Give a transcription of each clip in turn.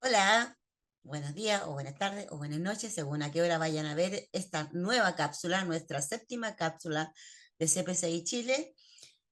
Hola, buenos días o buenas tardes o buenas noches, según a qué hora vayan a ver esta nueva cápsula, nuestra séptima cápsula de CPCI Chile,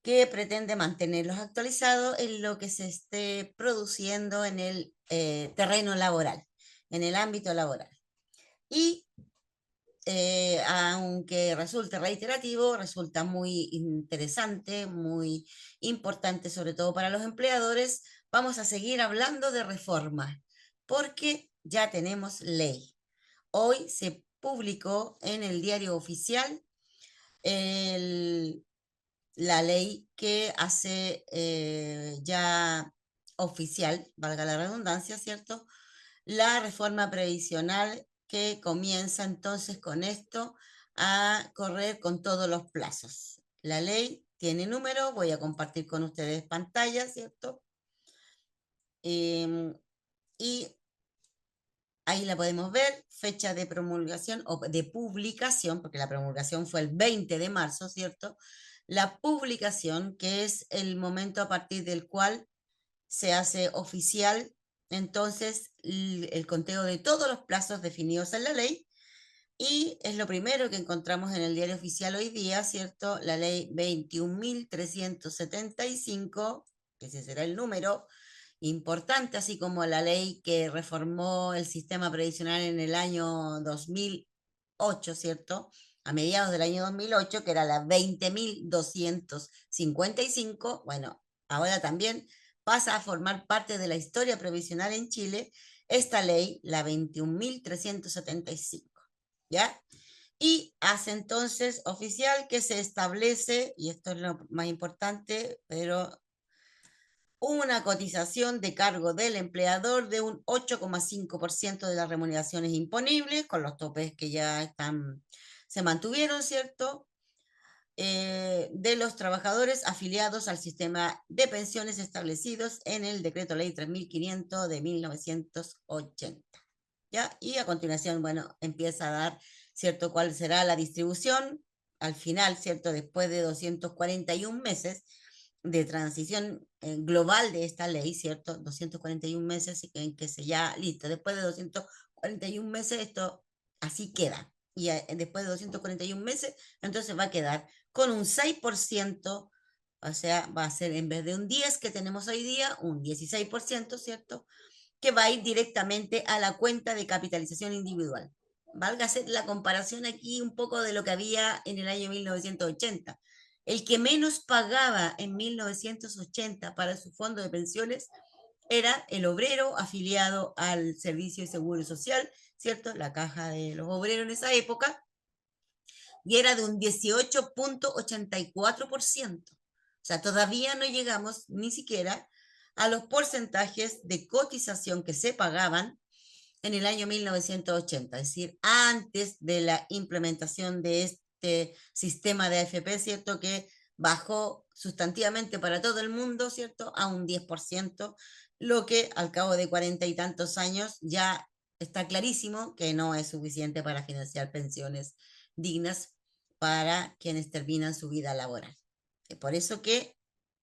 que pretende mantenerlos actualizados en lo que se esté produciendo en el terreno laboral, en el ámbito laboral. Y aunque resulte reiterativo, resulta muy interesante, muy importante, sobre todo para los empleadores. Vamos a seguir hablando de reformas, porque ya tenemos ley. Hoy se publicó en el diario oficial el- la ley que hace ya oficial, valga la redundancia, ¿cierto? La reforma previsional que comienza entonces con esto a correr con todos los plazos. La ley tiene número, voy a compartir con ustedes pantalla, ¿cierto? Y ahí la podemos ver, fecha de promulgación o de publicación, porque la promulgación fue el 20 de marzo, ¿cierto? La publicación, que es el momento a partir del cual se hace oficial entonces el conteo de todos los plazos definidos en la ley, y es lo primero que encontramos en el diario oficial hoy día, ¿cierto? La ley 21.375, que ese será el número importante, así como la ley que reformó el sistema previsional en el año 2008, ¿cierto? A mediados del año 2008, que era la 20.255. Bueno, ahora también pasa a formar parte de la historia previsional en Chile esta ley, la 21.375. ¿Ya? Y hace entonces oficial que se establece, y esto es lo más importante, pero una cotización de cargo del empleador de un 8,5% de las remuneraciones imponibles, con los topes que ya están, se mantuvieron, ¿cierto? De los trabajadores afiliados al sistema de pensiones establecidos en el Decreto Ley 3.500 de 1980. ¿Ya? Y a continuación, bueno, empieza a dar, ¿cierto?, cuál será la distribución al final, ¿cierto?, después de 241 meses de transición global de esta ley, ¿cierto? 241 meses en que se ya, listo, después de 241 meses esto así queda. Y después de 241 meses, entonces va a quedar con un 6%, o sea, va a ser en vez de un 10 que tenemos hoy día, un 16%, ¿cierto? Que va a ir directamente a la cuenta de capitalización individual. Valga hacer la comparación aquí un poco de lo que había en el año 1980. El que menos pagaba en 1980 para su fondo de pensiones era el obrero afiliado al Servicio de Seguro Social, ¿cierto? La caja de los obreros en esa época, y era de un 18,84%. O sea, todavía no llegamos ni siquiera a los porcentajes de cotización que se pagaban en el año 1980, es decir, antes de la implementación de este sistema de AFP, ¿cierto? Que bajó sustantivamente para todo el mundo, ¿cierto? A un 10%, lo que al cabo de 40 y tantos años ya está clarísimo que no es suficiente para financiar pensiones dignas para quienes terminan su vida laboral. Por eso que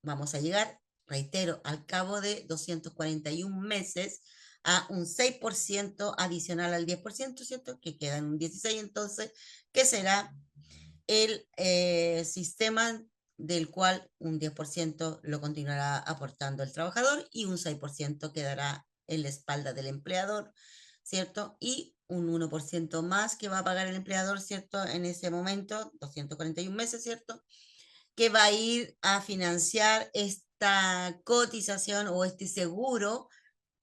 vamos a llegar, reitero, al cabo de 241 meses a un 6% adicional al 10%, ¿cierto? Que queda en un 16%, entonces, que será el sistema del cual un 10% lo continuará aportando el trabajador y un 6% quedará en la espalda del empleador, ¿cierto? Y un 1% más que va a pagar el empleador, ¿cierto? En ese momento, 241 meses, ¿cierto? Que va a ir a financiar esta cotización o este seguro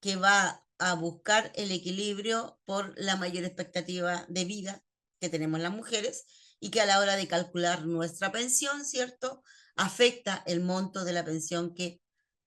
que va a buscar el equilibrio por la mayor expectativa de vida que tenemos las mujeres y que a la hora de calcular nuestra pensión, ¿cierto? Afecta el monto de la pensión que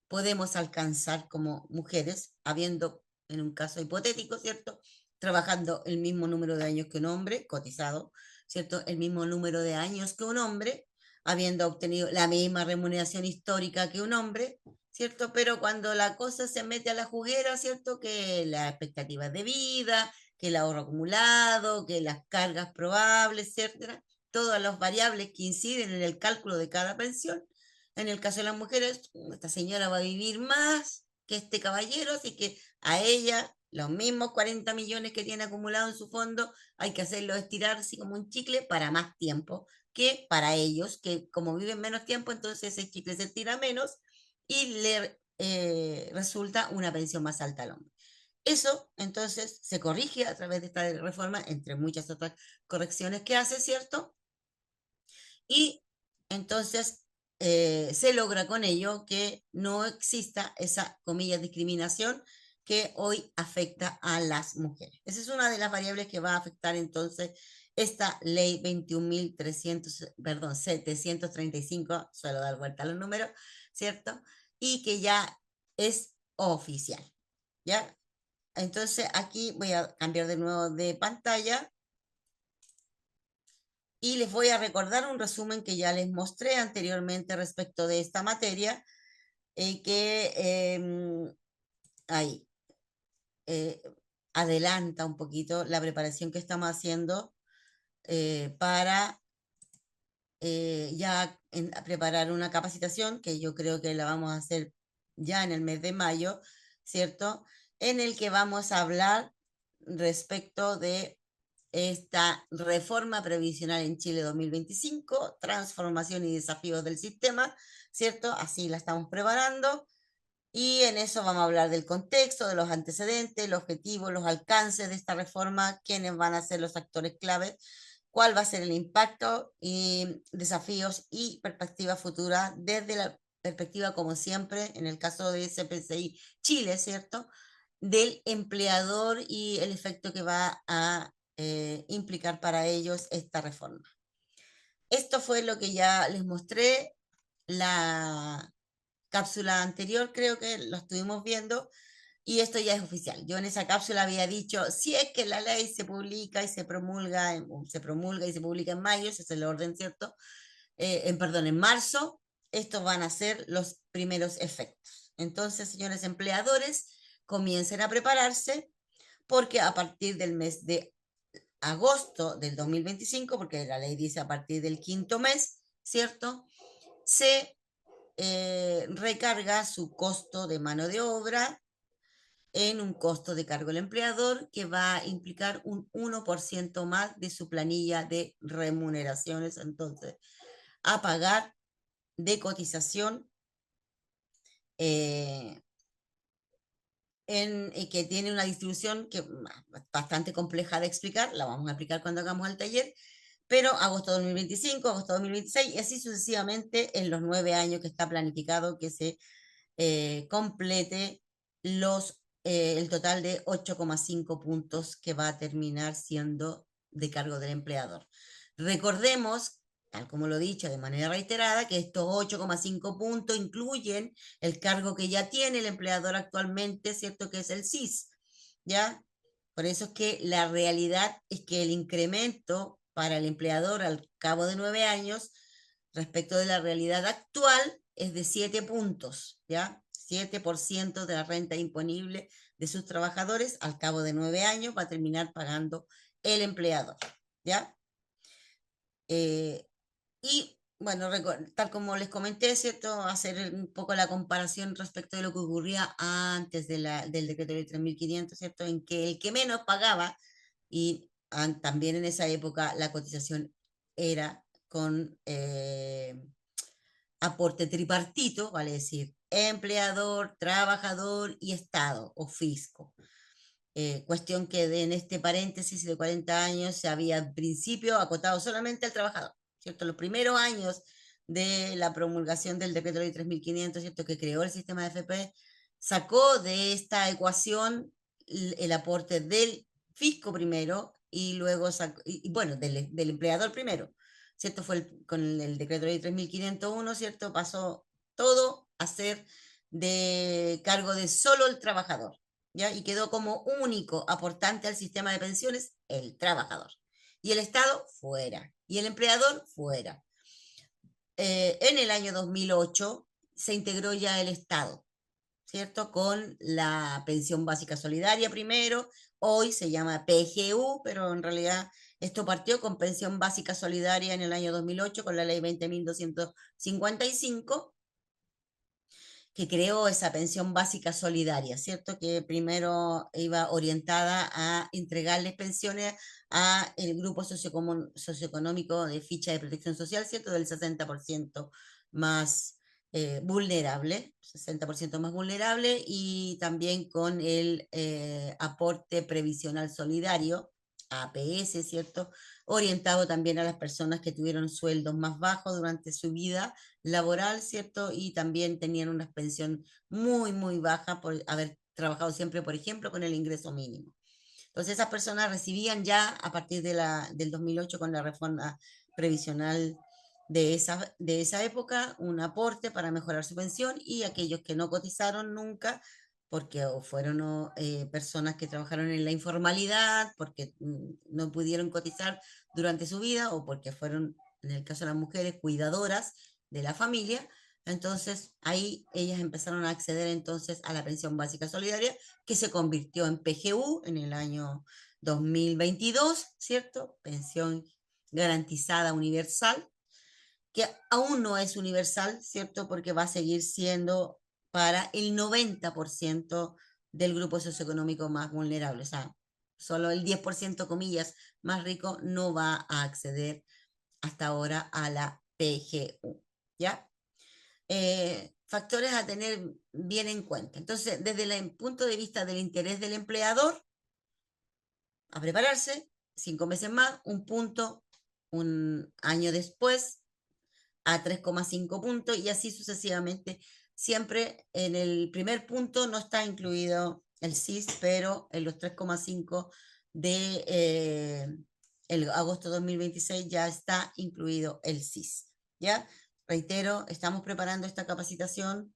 podemos alcanzar como mujeres, habiendo, en un caso hipotético, ¿cierto? Trabajando el mismo número de años que un hombre, cotizado, ¿cierto? El mismo número de años que un hombre, habiendo obtenido la misma remuneración histórica que un hombre, ¿cierto? Pero cuando la cosa se mete a la juguera, ¿cierto? Que las expectativas de vida, que el ahorro acumulado, que las cargas probables, etcétera, todas las variables que inciden en el cálculo de cada pensión. En el caso de las mujeres, esta señora va a vivir más que este caballero, así que a ella los mismos 40 millones que tiene acumulado en su fondo, hay que hacerlo estirar así como un chicle para más tiempo que para ellos, que como viven menos tiempo, entonces ese chicle se estira menos y le resulta una pensión más alta al hombre. Eso entonces se corrige a través de esta reforma, entre muchas otras correcciones que hace, ¿cierto? Y entonces se logra con ello que no exista esa, comillas, discriminación que hoy afecta a las mujeres. Esa es una de las variables que va a afectar entonces esta ley 21.300, perdón, 735, suelo dar vuelta a los números, ¿cierto? Y que ya es oficial, ¿ya? Entonces aquí voy a cambiar de nuevo de pantalla y les voy a recordar un resumen que ya les mostré anteriormente respecto de esta materia, que ahí eh, adelanta un poquito la preparación que estamos haciendo para ya preparar una capacitación que yo creo que la vamos a hacer ya en el mes de mayo, ¿cierto? En el que vamos a hablar respecto de esta reforma previsional en Chile 2025, transformación y desafíos del sistema, ¿cierto? Así la estamos preparando. Y en eso vamos a hablar del contexto, de los antecedentes, los objetivos, los alcances de esta reforma, quiénes van a ser los actores clave, cuál va a ser el impacto y desafíos y perspectivas futuras desde la perspectiva, como siempre, en el caso de CPCI Chile, ¿cierto? Del empleador y el efecto que va a implicar para ellos esta reforma. Esto fue lo que ya les mostré. La cápsula anterior creo que lo estuvimos viendo y esto ya es oficial. Yo en esa cápsula había dicho, si es que la ley se publica y se promulga, se promulga y se publica en mayo, ese es el orden, ¿cierto? Perdón, en marzo, estos van a ser los primeros efectos. Entonces, señores empleadores, comiencen a prepararse porque a partir del mes de agosto del 2025, porque la ley dice a partir del quinto mes, ¿cierto? Se recarga su costo de mano de obra en un costo de cargo del empleador que va a implicar un 1% más de su planilla de remuneraciones, entonces, a pagar de cotización eh, que tiene una distribución que bastante compleja de explicar, la vamos a explicar cuando hagamos el taller, pero agosto 2025, agosto 2026 y así sucesivamente en los 9 años que está planificado que se complete el total de 8,5 puntos que va a terminar siendo de cargo del empleador. Recordemos, tal como lo he dicho de manera reiterada, que estos 8,5 puntos incluyen el cargo que ya tiene el empleador actualmente, ¿cierto? Que es el CIS, ¿ya? Por eso es que la realidad es que el incremento para el empleador al cabo de 9 años respecto de la realidad actual es de 7 puntos, ¿ya? 7% de la renta imponible de sus trabajadores al cabo de 9 años va a terminar pagando el empleador, ¿ya? Y bueno, tal como les comenté, ¿cierto? Hacer un poco la comparación respecto de lo que ocurría antes del decreto de 3.500, ¿cierto? En que el que menos pagaba, y también en esa época la cotización era con aporte tripartito, vale decir, empleador, trabajador y Estado o fisco. Cuestión que en este paréntesis de 40 años se había en principio acotado solamente al trabajador, ¿cierto? Los primeros años de la promulgación del decreto de ley 3.500, ¿cierto? Que creó el sistema de FP, sacó de esta ecuación el aporte del fisco primero y luego sacó, y bueno, del empleador primero, ¿cierto? Fue con el decreto de ley 3.501, ¿cierto? Pasó todo a ser de cargo de solo el trabajador. ¿Ya? Y quedó como único aportante al sistema de pensiones el trabajador. Y el Estado fuera. Y el empleador fuera. En el año 2008 se integró ya el Estado, ¿cierto? Con la pensión básica solidaria primero, hoy se llama PGU, pero en realidad esto partió con pensión básica solidaria en el año 2008 con la ley 20.255 que creó esa pensión básica solidaria, ¿cierto? Que primero iba orientada a entregarles pensiones a el grupo socioeconómico de ficha de protección social, ¿cierto? Del 60% más vulnerable, 60% más vulnerable, y también con el aporte previsional solidario, APS, ¿cierto? Orientado también a las personas que tuvieron sueldos más bajos durante su vida laboral, ¿cierto? Y también tenían una pensión muy, muy baja por haber trabajado siempre, por ejemplo, con el ingreso mínimo. Entonces esas personas recibían ya a partir del 2008 con la reforma previsional de esa época un aporte para mejorar su pensión, y aquellos que no cotizaron nunca porque o fueron personas que trabajaron en la informalidad, porque no pudieron cotizar durante su vida o porque fueron, en el caso de las mujeres, cuidadoras de la familia. Entonces ahí ellas empezaron a acceder entonces a la pensión básica solidaria, que se convirtió en PGU en el año 2022, ¿cierto? Pensión garantizada universal, que aún no es universal, ¿cierto? Porque va a seguir siendo para el 90% del grupo socioeconómico más vulnerable. O sea, solo el 10%, comillas, más rico no va a acceder hasta ahora a la PGU, ¿ya? Factores a tener bien en cuenta. Entonces, desde el punto de vista del interés del empleador, a prepararse, 5 meses más, un punto, un año después, a 3,5 puntos, y así sucesivamente. Siempre en el primer punto no está incluido el CIS, pero en los 3,5 de el agosto 2026 ya está incluido el CIS. ¿Ya? Reitero, estamos preparando esta capacitación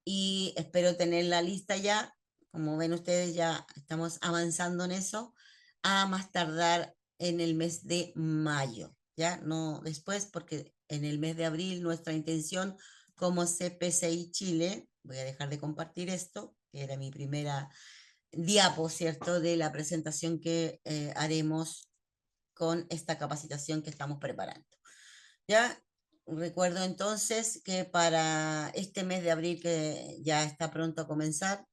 y espero tener la lista ya. Como ven ustedes, ya estamos avanzando en eso, a más tardar en el mes de mayo, ya no después, porque en el mes de abril nuestra intención como CPCI Chile, voy a dejar de compartir esto, que era mi primera diapo, ¿cierto?, de la presentación que haremos con esta capacitación que estamos preparando. Ya recuerdo entonces que para este mes de abril, que ya está pronto a comenzar,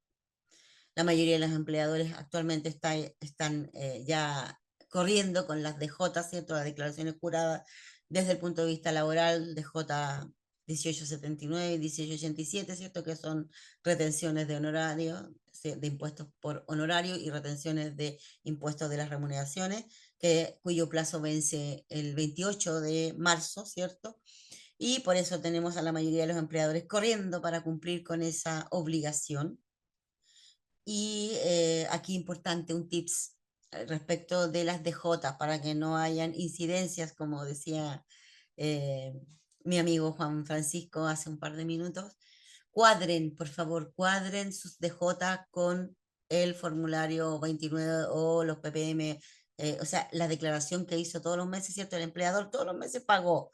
la mayoría de los empleadores actualmente están ya corriendo con las DJ, ¿cierto? Las declaraciones juradas desde el punto de vista laboral, DJ 1879 y 1887, ¿cierto? Que son retenciones de honorario, de impuestos por honorario y retenciones de impuestos de las remuneraciones, cuyo plazo vence el 28 de marzo, ¿cierto? Y por eso tenemos a la mayoría de los empleadores corriendo para cumplir con esa obligación. Y aquí importante un tips respecto de las DJ, para que no hayan incidencias, como decía eh, mi amigo Juan Francisco hace un par de minutos. Cuadren, por favor, cuadren sus DJ con el formulario 29 o los PPM, o sea, la declaración que hizo todos los meses, ¿cierto? El empleador todos los meses pagó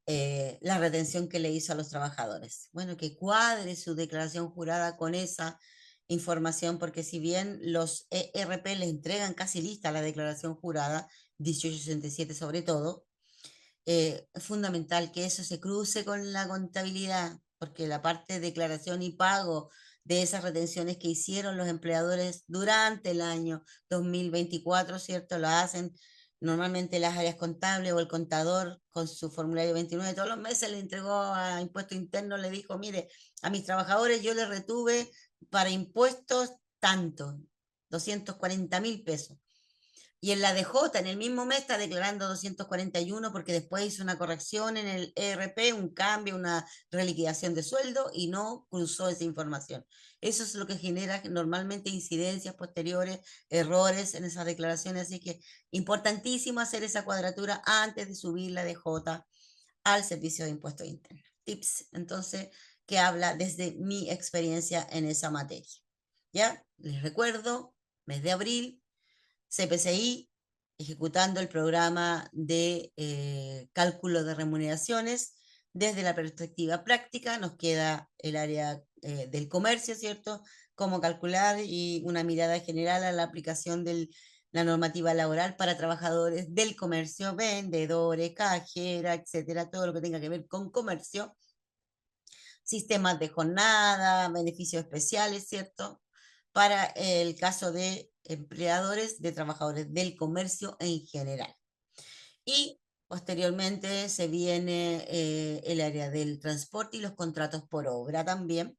la retención que le hizo a los trabajadores. Bueno, que cuadre su declaración jurada con esa información, porque si bien los ERP le entregan casi lista la declaración jurada, 1867 sobre todo, es fundamental que eso se cruce con la contabilidad, porque la parte de declaración y pago de esas retenciones que hicieron los empleadores durante el año 2024, ¿cierto? Lo hacen normalmente las áreas contables o el contador con su formulario 29 todos los meses. Le entregó a Impuesto Interno, le dijo, mire, a mis trabajadores yo les retuve para impuestos tanto, 240.000 pesos. Y en la DJ, en el mismo mes, está declarando 241 porque después hizo una corrección en el ERP, un cambio, una reliquidación de sueldo, y no cruzó esa información. Eso es lo que genera normalmente incidencias posteriores, errores en esas declaraciones. Así que importantísimo hacer esa cuadratura antes de subir la DJ al servicio de impuestos internos. Tips, entonces, que habla desde mi experiencia en esa materia. ¿Ya? Les recuerdo, mes de abril, CPCI, ejecutando el programa de cálculo de remuneraciones. Desde la perspectiva práctica, nos queda el área del comercio, ¿cierto? Cómo calcular, y una mirada general a la aplicación de la normativa laboral para trabajadores del comercio, vendedores, cajera, etcétera, todo lo que tenga que ver con comercio, sistemas de jornada, beneficios especiales, ¿cierto? Para el caso de empleadores, de trabajadores del comercio en general. Y posteriormente se viene el área del transporte y los contratos por obra también.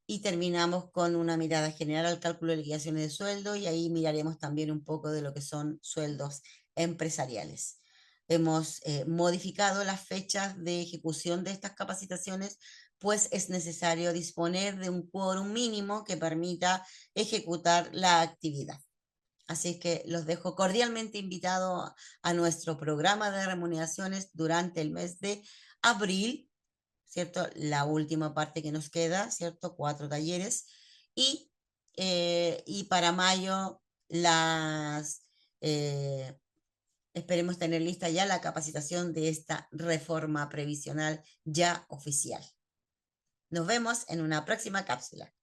Y terminamos con una mirada general al cálculo de liquidaciones de sueldo y ahí miraremos también un poco de lo que son sueldos empresariales. Hemos modificado las fechas de ejecución de estas capacitaciones, pues es necesario disponer de un quórum mínimo que permita ejecutar la actividad. Así que los dejo cordialmente invitados a nuestro programa de remuneraciones durante el mes de abril, ¿cierto? La última parte que nos queda, ¿cierto? 4 talleres. Y, y para mayo las esperemos tener lista ya la capacitación de esta reforma previsional ya oficial. Nos vemos en una próxima cápsula.